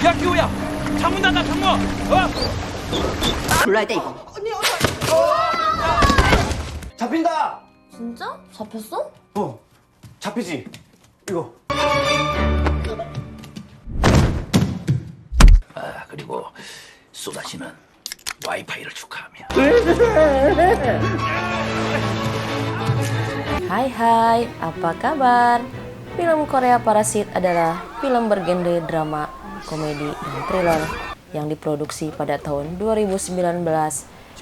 야 기호야, 창문 닫아 창문. 불러야 돼 이거. 잡힌다! 진짜? 잡혔어? 잡히지? 이거. 그리고 수다 씨는 와이파이를 축하하며. Hai, apa kabar? Film Korea Parasit adalah film bergenre drama, komedi, dan thriller yang diproduksi pada tahun 2019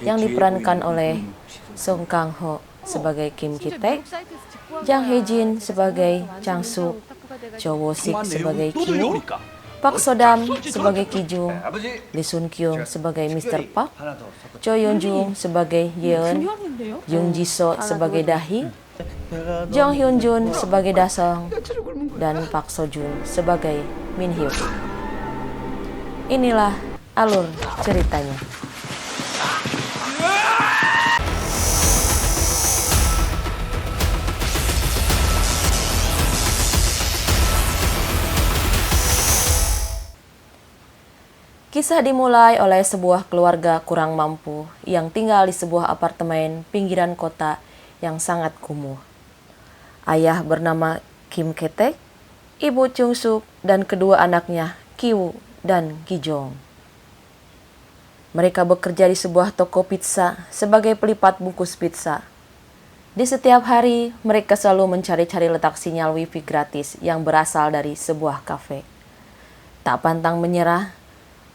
yang diperankan oleh Song Kang-ho sebagai Kim Ki-taek, Jang Hae-jin sebagai Chang Suk, Cho Wo-sik sebagai Kyu, Park So-dam sebagai Ki-jung, Lee Sun-kyung sebagai Mr. Park, Cho Yeon-jung sebagai Yeon, Jung Ji-so sebagai Dahi, Jong Hyun-jun sebagai Da-song, dan Park So-jun sebagai Min-hyuk. Inilah alur ceritanya. Kisah dimulai oleh sebuah keluarga kurang mampu yang tinggal di sebuah apartemen pinggiran kota yang sangat kumuh. Ayah bernama Kim Ki-taek, ibu Chung Suk, dan kedua anaknya Kyu dan Ki-jong. Mereka bekerja di sebuah toko pizza sebagai pelipat bungkus pizza. Di setiap hari, mereka selalu mencari-cari letak sinyal wifi gratis yang berasal dari sebuah kafe. Tak pantang menyerah,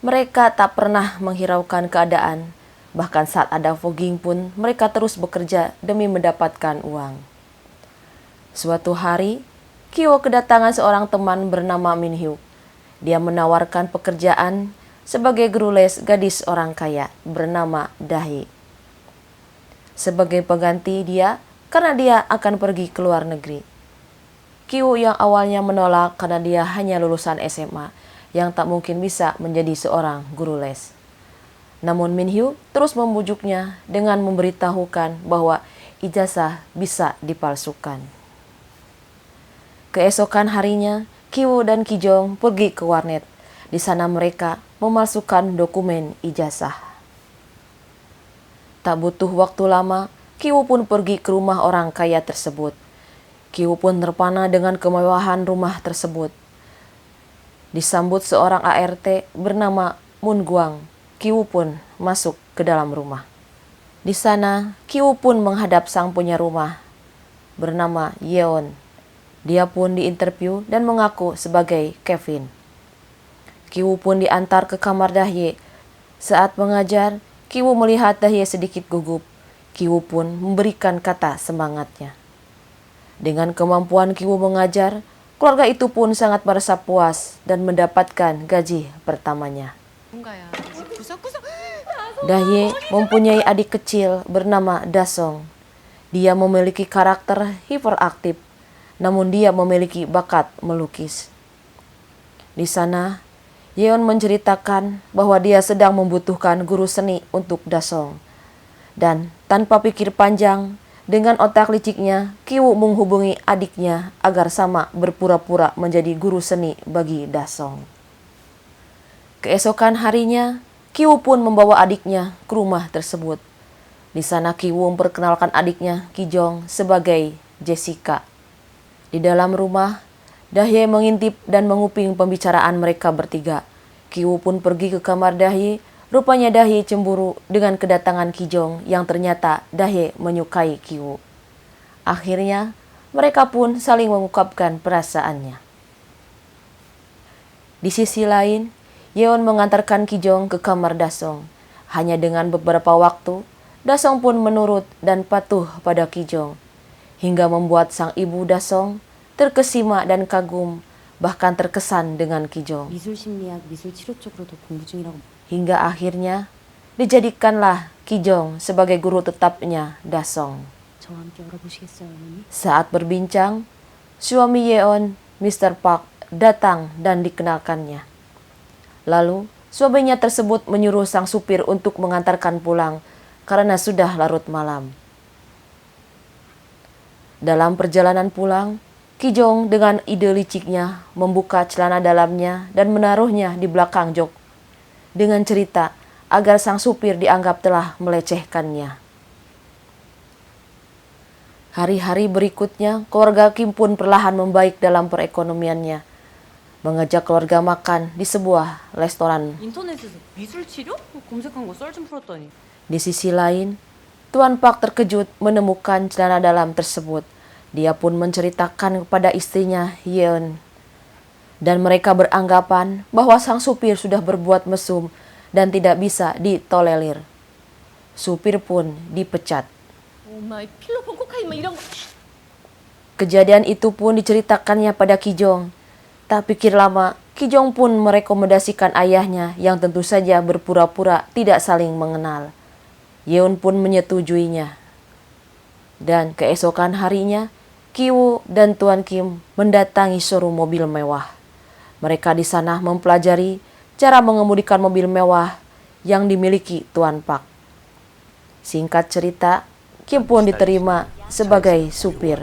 mereka tak pernah menghiraukan keadaan. Bahkan saat ada fogging pun, mereka terus bekerja demi mendapatkan uang. Suatu hari, Kyo kedatangan seorang teman bernama Min-hyuk. Dia menawarkan pekerjaan sebagai guru les gadis orang kaya bernama Dahi. Sebagai pengganti dia, karena dia akan pergi ke luar negeri. Kyo yang awalnya menolak karena dia hanya lulusan SMA, yang tak mungkin bisa menjadi seorang guru les. Namun Min-hyuk terus membujuknya dengan memberitahukan bahwa ijazah bisa dipalsukan. Keesokan harinya, Kyu dan Ki-jong pergi ke warnet. Di sana mereka memalsukan dokumen ijazah. Tak butuh waktu lama, Kyu pun pergi ke rumah orang kaya tersebut. Kyu pun terpana dengan kemewahan rumah tersebut. Disambut seorang ART bernama Moon Gwang. Kyu pun masuk ke dalam rumah. Di sana, Kyu pun menghadap sang punya rumah bernama Yeon. Dia pun diinterview dan mengaku sebagai Kevin. Kyu pun diantar ke kamar Dahye. Saat mengajar, Kyu melihat Dahye sedikit gugup. Kyu pun memberikan kata semangatnya. Dengan kemampuan Kyu mengajar, keluarga itu pun sangat merasa puas dan mendapatkan gaji pertamanya. Dahye mempunyai adik kecil bernama Da-song. Dia memiliki karakter hiperaktif, namun dia memiliki bakat melukis. Di sana, Yeon menceritakan bahwa dia sedang membutuhkan guru seni untuk Da-song. Dan tanpa pikir panjang, dengan otak liciknya, Kyu menghubungi adiknya agar sama berpura-pura menjadi guru seni bagi Da-song. Keesokan harinya, Kyu pun membawa adiknya ke rumah tersebut. Di sana Kyu memperkenalkan adiknya Ki-jong sebagai Jessica. Di dalam rumah, Dahye mengintip dan menguping pembicaraan mereka bertiga. Kyu pun pergi ke kamar Dahye. Rupanya Dahye cemburu dengan kedatangan Ki-jong yang ternyata Dahye menyukai Kyu. Akhirnya, mereka pun saling mengungkapkan perasaannya. Di sisi lain, Yeon mengantarkan Ki-jong ke kamar Da-song. Hanya dengan beberapa waktu, Da-song pun menurut dan patuh pada Ki-jong. Hingga membuat sang ibu Da-song terkesima dan kagum, bahkan terkesan dengan Ki-jong. Hingga akhirnya dijadikanlah Ki-jong sebagai guru tetapnya Da-song. Saat berbincang, suami Yeon, Mr. Park, datang dan dikenalkannya. Lalu, suaminya tersebut menyuruh sang supir untuk mengantarkan pulang karena sudah larut malam. Dalam perjalanan pulang, Kijong dengan ide liciknya membuka celana dalamnya dan menaruhnya di belakang jok dengan cerita agar sang supir dianggap telah melecehkannya. Hari-hari berikutnya, keluarga Kim pun perlahan membaik dalam perekonomiannya, mengajak keluarga makan di sebuah restoran. 인터넷에서 미술 치료? 검색한 거 썰 좀 풀었더니. Di sisi lain, Tuan Pak terkejut menemukan celana dalam tersebut. Dia pun menceritakan kepada istrinya, Yeon. Dan mereka beranggapan bahwa sang supir sudah berbuat mesum dan tidak bisa ditolerir. Supir pun dipecat. 오마이 필로폰 코카인 뭐 이런 거. Kejadian itu pun diceritakannya pada Kijong. Tak pikir lama, Kijong pun merekomendasikan ayahnya yang tentu saja berpura-pura tidak saling mengenal. Yeon pun menyetujuinya. Dan keesokan harinya, Kiwoo dan Tuan Kim mendatangi showroom mobil mewah. Mereka di sana mempelajari cara mengemudikan mobil mewah yang dimiliki Tuan Pak. Singkat cerita, Kim pun diterima sebagai supir.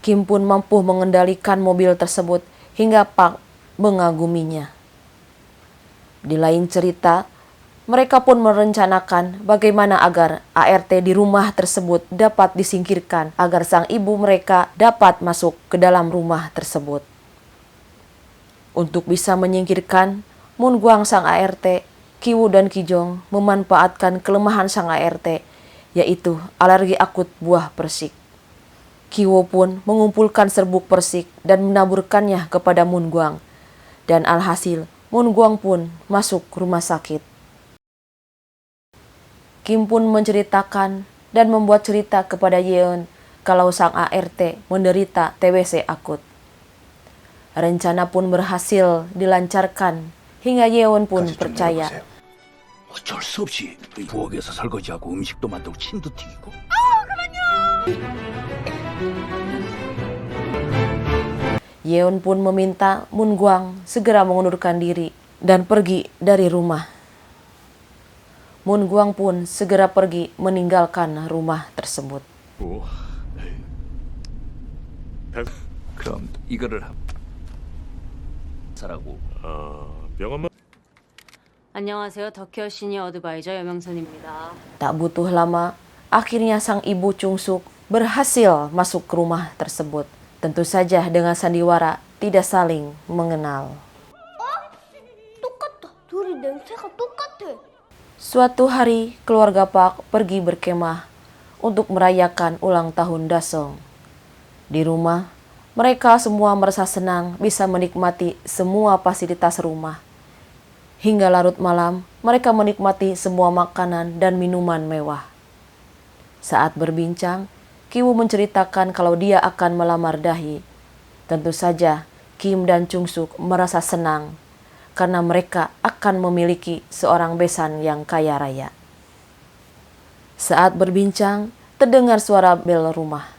Kim pun mampu mengendalikan mobil tersebut hingga Pak mengaguminya. Di lain cerita, mereka pun merencanakan bagaimana agar ART di rumah tersebut dapat disingkirkan agar sang ibu mereka dapat masuk ke dalam rumah tersebut. Untuk bisa menyingkirkan Moon Gwang sang ART, Kiwoo dan Kijong memanfaatkan kelemahan sang ART, yaitu alergi akut buah persik. Kiwoo pun mengumpulkan serbuk persik dan menaburkannya kepada Moon Gwang. Dan alhasil, Moon Gwang pun masuk rumah sakit. Kim pun menceritakan dan membuat cerita kepada Yeon kalau sang ART menderita TBC akut. Rencana pun berhasil dilancarkan hingga Yeon pun percaya. 어쩔 수 없이 부엌에서 설거지하고 음식도 만들고 침도 튀기고. Yeon pun meminta Moon Gwang segera mengundurkan diri dan pergi dari rumah. Moon Gwang pun segera pergi meninggalkan rumah tersebut. 그럼 이거를 사라고. 병원만 안녕하세요. 더케어 시니어 어드바이저 여명선입니다. Tak butuh lama, akhirnya sang ibu Chung-suk berhasil masuk ke rumah tersebut. Tentu saja dengan sandiwara tidak saling mengenal. 똑같다. 둘이 냄새가 똑같아. Suatu hari, keluarga Pak pergi berkemah untuk merayakan ulang tahun Dasong. Di rumah, mereka semua merasa senang bisa menikmati semua fasilitas rumah. Hingga larut malam, mereka menikmati semua makanan dan minuman mewah. Saat berbincang, Kiwoo menceritakan kalau dia akan melamar Dahi. Tentu saja, Kim dan Chung-suk merasa senang karena mereka akan memiliki seorang besan yang kaya raya. Saat berbincang, terdengar suara bel rumah,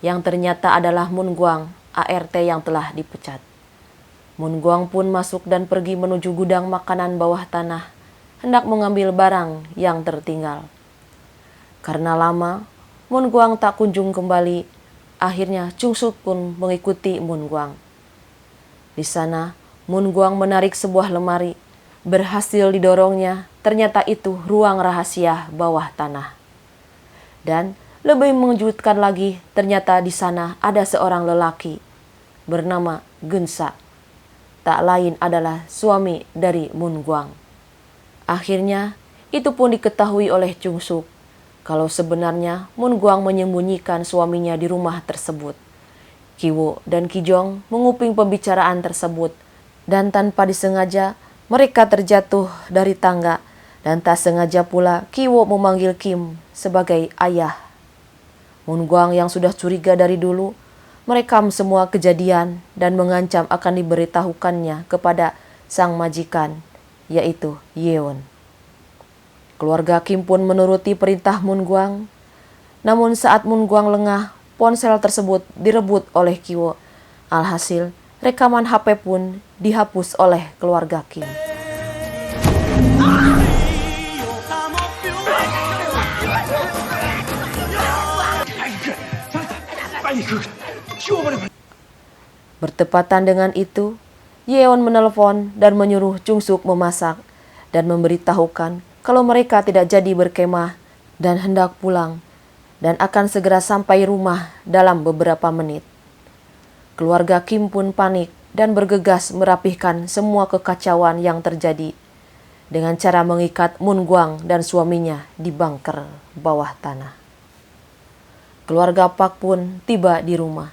yang ternyata adalah Moon Gwang, ART yang telah dipecat. Moon Gwang pun masuk dan pergi menuju gudang makanan bawah tanah, hendak mengambil barang yang tertinggal. Karena lama, Moon Gwang tak kunjung kembali, akhirnya Chung-suk pun mengikuti Moon Gwang. Di sana, Moon Gwang menarik sebuah lemari. Berhasil didorongnya, ternyata itu ruang rahasia bawah tanah. Dan lebih mengejutkan lagi, ternyata di sana ada seorang lelaki bernama Geunsa. Tak lain adalah suami dari Moon Gwang. Akhirnya, itu pun diketahui oleh Chung-suk kalau sebenarnya Moon Gwang menyembunyikan suaminya di rumah tersebut. Kiwoo dan Kijong menguping pembicaraan tersebut. Dan tanpa disengaja, mereka terjatuh dari tangga. Dan tak sengaja pula, Kiwoo memanggil Kim sebagai ayah. Moon Gwang yang sudah curiga dari dulu, merekam semua kejadian dan mengancam akan diberitahukannya kepada sang majikan, yaitu Yeon. Keluarga Kim pun menuruti perintah Moon Gwang. Namun saat Moon Gwang lengah, ponsel tersebut direbut oleh Kiwoo. Alhasil, rekaman HP pun dihapus oleh keluarga Kim. 아니 그 지워버려. Bertepatan dengan itu, Yeon menelpon dan menyuruh Chung Suk memasak dan memberitahukan kalau mereka tidak jadi berkemah dan hendak pulang dan akan segera sampai rumah dalam beberapa menit. Keluarga Kim pun panik dan bergegas merapihkan semua kekacauan yang terjadi dengan cara mengikat Moon Gwang dan suaminya di bunker bawah tanah. Keluarga Park pun tiba di rumah.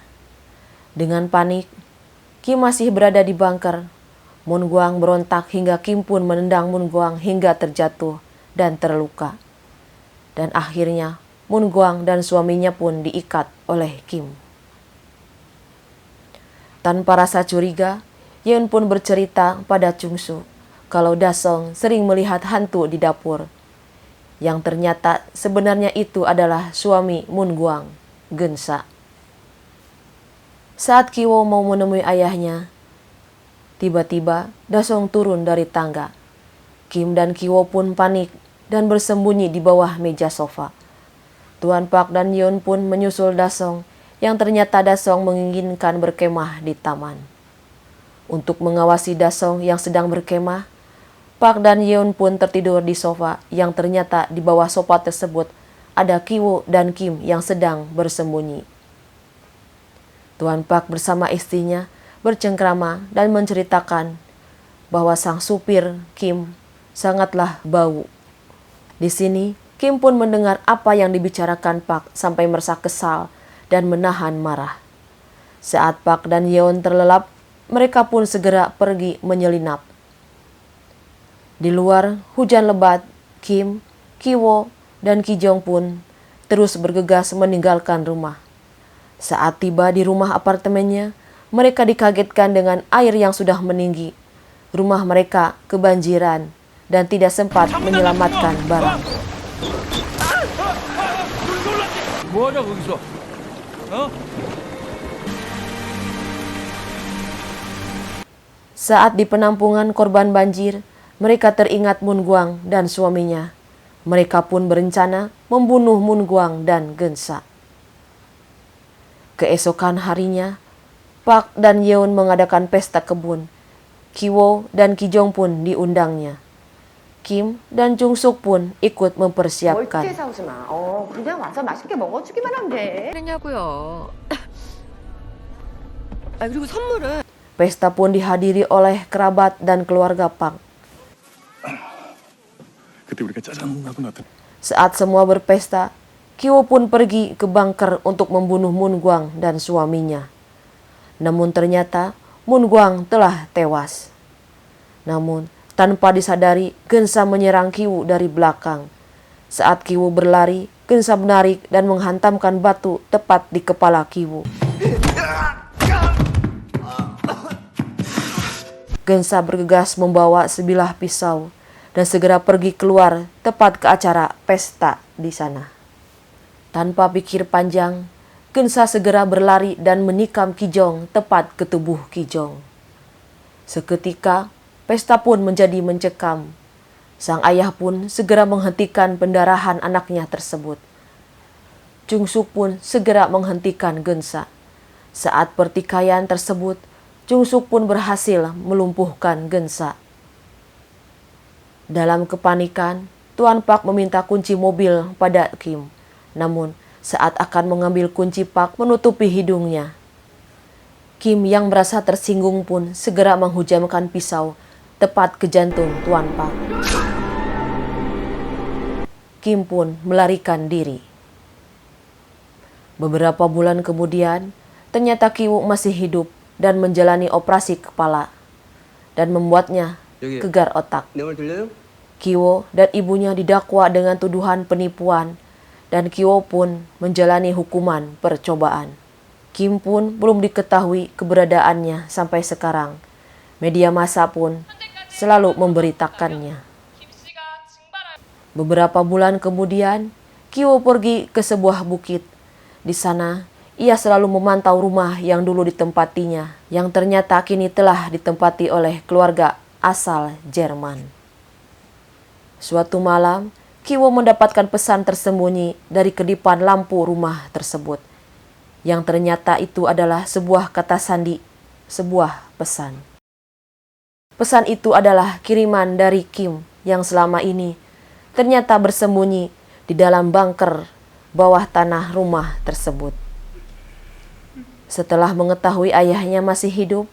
Dengan panik, Kim masih berada di bunker. Moon Gwang berontak hingga Kim pun menendang Moon Gwang hingga terjatuh dan terluka. Dan akhirnya Moon Gwang dan suaminya pun diikat oleh Kim. Tanpa rasa curiga, Yeon pun bercerita pada Chung Suk kalau Dasong sering melihat hantu di dapur. Yang ternyata sebenarnya itu adalah suami Moon Gwang, Geunsa. Saat Kiwo mau menemui ayahnya, tiba-tiba Dasong turun dari tangga. Kim dan Kiwo pun panik dan bersembunyi di bawah meja sofa. Tuan Park dan Yeon pun menyusul Dasong, yang ternyata Dasong menginginkan berkemah di taman. Untuk mengawasi Dasong yang sedang berkemah, Park dan Yeon pun tertidur di sofa, yang ternyata di bawah sofa tersebut ada Kiwo dan Kim yang sedang bersembunyi. Tuan Park bersama istrinya bercengkrama dan menceritakan bahwa sang supir Kim sangatlah bau. Di sini, Kim pun mendengar apa yang dibicarakan Park sampai merasa kesal dan menahan marah. Saat Park dan Yeon terlelap, mereka pun segera pergi menyelinap. Di luar, hujan lebat, Kim, Kiwo, dan Ki Jong pun terus bergegas meninggalkan rumah. Saat tiba di rumah apartemennya, mereka dikagetkan dengan air yang sudah meninggi. Rumah mereka kebanjiran dan tidak sempat menyelamatkan barang. 뭐하냐 거기서? 어? Saat di penampungan korban banjir, mereka teringat Moon Gwang dan suaminya. Mereka pun berencana membunuh Moon Gwang dan Geunsa. Keesokan harinya, Park dan Yeon mengadakan pesta kebun. Kiwo dan Ki Jong pun diundangnya. Kim dan Chung Suk pun ikut mempersiapkan. 멀찌 사오지 마. 그냥 와서 맛있게 먹어주기만 하면 돼. 그러냐고요. 그리고 선물은 Pesta pun dihadiri oleh kerabat dan keluarga Park. 그때 우리가 짜잔 하고 나왔던 Saat semua berpesta, Kiwo pun pergi ke bunker untuk membunuh Moon Gwang dan suaminya. Namun ternyata Moon Gwang telah tewas. Namun tanpa disadari, Geunsa menyerang Kiwo dari belakang. Saat Kiwo berlari, Geunsa menarik dan menghantamkan batu tepat di kepala Kiwo. Geunsa bergegas membawa sebilah pisau dan segera pergi keluar tepat ke acara pesta di sana. Tanpa pikir panjang, Geunsa segera berlari dan menikam Ki Jong tepat ke tubuh Ki Jong. Seketika, pesta pun menjadi mencekam. Sang ayah pun segera menghentikan pendarahan anaknya tersebut. Chung Suk pun segera menghentikan Geunsa. Saat pertikaian tersebut, Chung Suk pun berhasil melumpuhkan Geunsa. Dalam kepanikan, Tuan Park meminta kunci mobil pada Kim. Namun, saat akan mengambil kunci Park menutupi hidungnya. Kim yang merasa tersinggung pun segera menghujamkan pisau tepat ke jantung Tuan Park. Kim pun melarikan diri. Beberapa bulan kemudian, ternyata Kiwo masih hidup dan menjalani operasi kepala dan membuatnya gegar otak. Kiwo dan ibunya didakwa dengan tuduhan penipuan dan Kiwo pun menjalani hukuman percobaan. Kim pun belum diketahui keberadaannya sampai sekarang. Media massa pun selalu memberitakannya. Beberapa bulan kemudian, Kiwo pergi ke sebuah bukit. Di sana, ia selalu memantau rumah yang dulu ditempatinya, yang ternyata kini telah ditempati oleh keluarga asal Jerman. Suatu malam, Kiwo mendapatkan pesan tersembunyi dari kedipan lampu rumah tersebut, yang ternyata itu adalah sebuah kata sandi, sebuah pesan. Pesan itu adalah kiriman dari Kim yang selama ini ternyata bersembunyi di dalam bunker bawah tanah rumah tersebut. Setelah mengetahui ayahnya masih hidup,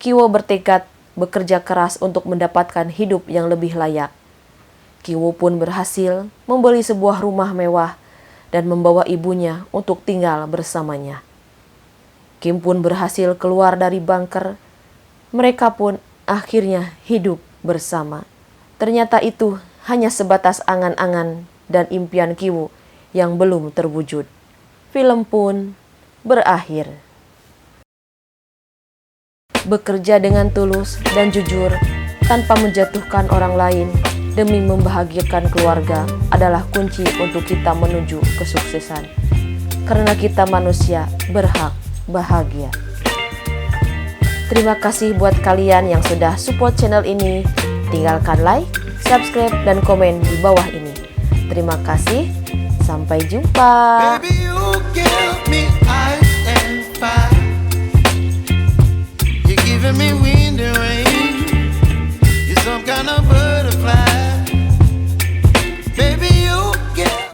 Kiwo bertekad bekerja keras untuk mendapatkan hidup yang lebih layak. Kiwo pun berhasil membeli sebuah rumah mewah dan membawa ibunya untuk tinggal bersamanya. Kim pun berhasil keluar dari bunker. Mereka pun akhirnya hidup bersama. Ternyata itu hanya sebatas angan-angan dan impian Kiwo yang belum terwujud. Film pun berakhir. Bekerja dengan tulus dan jujur tanpa menjatuhkan orang lain demi membahagiakan keluarga adalah kunci untuk kita menuju kesuksesan. Karena kita manusia berhak bahagia. Terima kasih buat kalian yang sudah support channel ini. Tinggalkan like, subscribe, dan komen di bawah ini. Terima kasih. Sampai jumpa. Baby, you give